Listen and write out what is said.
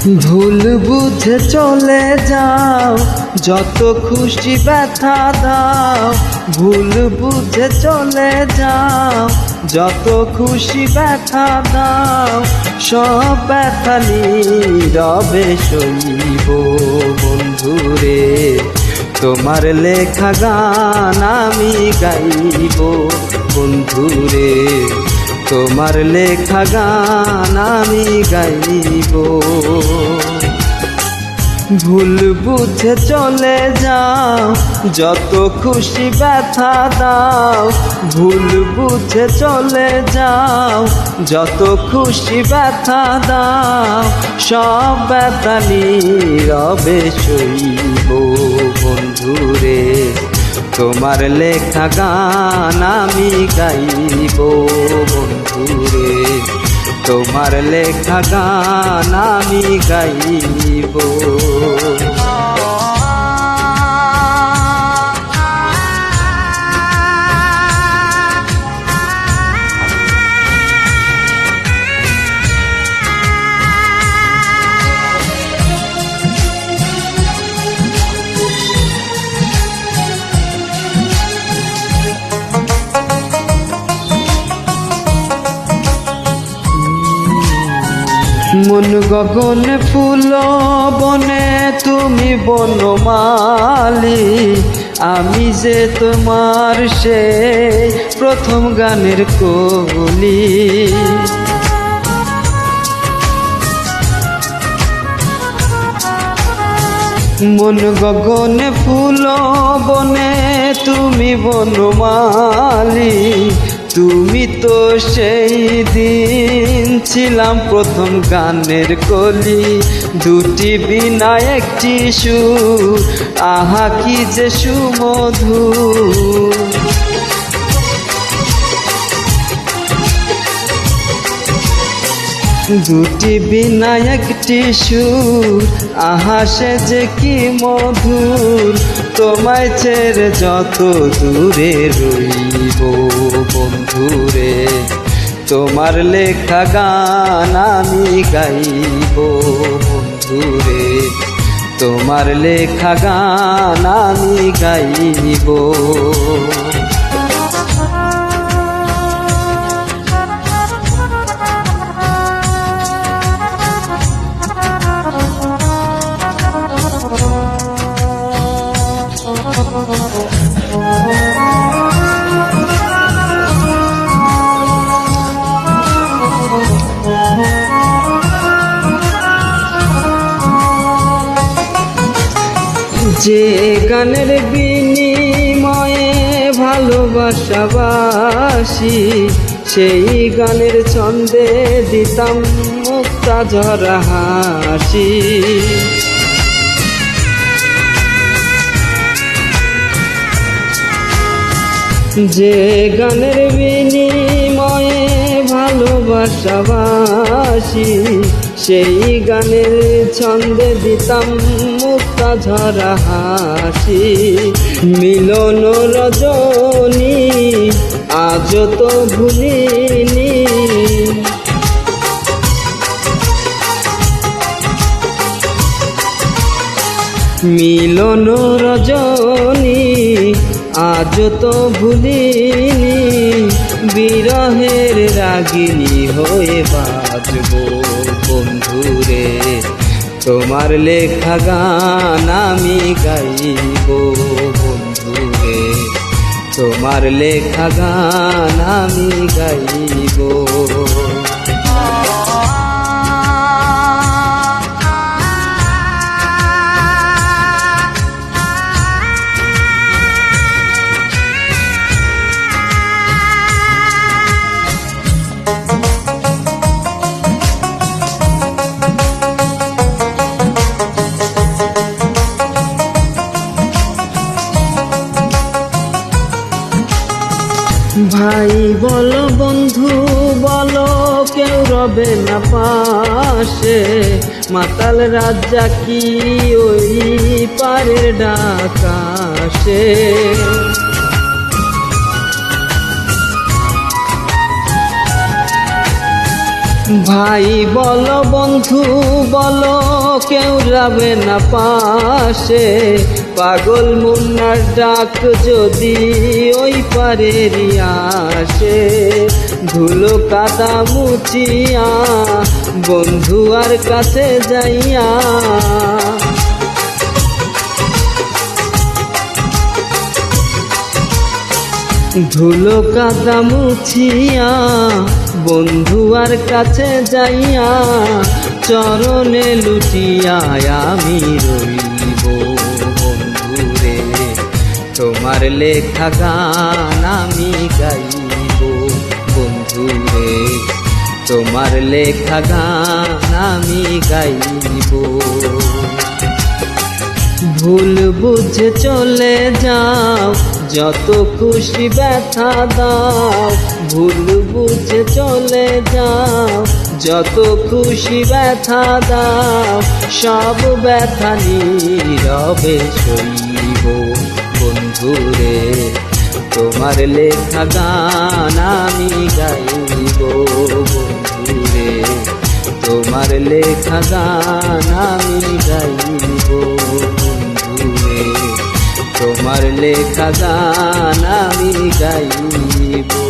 ভুল বুঝে চলে যাও, যত খুশি ব্যথা দাও। ভুল বুঝে চলে যাও, যত খুশি ব্যথা দাও। সব ব্যথা নীরবে সইব বন্ধুরে, তোমার লেখা গান আমি গাইব বন্ধুরে, তোমার লেখা গান আমি গাইব। ভুল বুঝে চলে যাও, যত খুশি ব্যথা দাও। ভুল বুঝে চলে যাও, যত খুশি ব্যথা দাও। সব ব্যথা নীরবে সইব বন্ধুরে, তোমার লেখা গান আমি গাইব বন্ধুরে, তোমার লেখা গান আমি গাইব। মন গগনে ফুল বনে তুমি বনমালী, আমি যে তোমার সেই প্রথম গানের কলি। মন গগনে ফুল বনে তুমি বনমালী, তুমি তো সেই দিন ছিলাম প্রথম গানের কলি। দুটি বিনা একটি সুর, আহা কি যে সুমধুর। দুটি বিনা একটি সুর, আহা সে যে কি মধুর। তোমায় ছেড়ে যত দূরে রইব বন্ধুরে, তোমার লেখা গান আমি গাইব বন্ধুরে, তোমার লেখা গান আমি গাইব। যে গানের বিনিময়ে ভালোবাসাবাসি, সেই গানের ছন্দে দিতাম মুক্তা ঝরা হাসি। যে গানের বিনিময়ে ভালোবাসাবাসি, সেই গানের ছন্দে দিতাম মুক্তা ঝরা হাসি। মিলন রজনী আজ তো ভুলিনি, মিলন রজনী আজ তো ভুলিনি। বিরহের রাগিনী হয়ে বাজব বন্ধুরে, তোমার লেখা গান আমি গাইব বন্ধুরে, তোমার লেখা গান আমি গাইব। ভাই বলো বন্ধু বলো, কেউ রবে না পাশে। মাতাল রাজা কি ওই পারের ডাকাশে। ভাই বলো বন্ধু বলো কেউ যাবে না পাশে, পাগল মুন্নার ডাক যদি ওই পারেরই আসে। ধুলো কাদা মুছিয়া বন্ধু আর কাছে যাইয়া, ধুলো কাদা মুছিয়া বন্ধু আর কাছে যাইয়া, চরণে লুটিয়া আমি রইব বন্ধুরে। তোমার লেখা গান আমি গাইব বন্ধুরে, তোমার লেখা গান আমি গাইব। ভুল বুঝে চলে যাও যত খুশি ব্যথা দাও, ভুল বুঝে চলে যাও যত খুশি ব্যথা দাও, সব ব্যথা নীরবে সইব বন্ধুরে। তোমার লেখা গান আমি গাইব বন্ধুরে, তোমার লেখা গান আমি গাইব বন্ধুরে, তোমার লেখা গান আমি গাইব।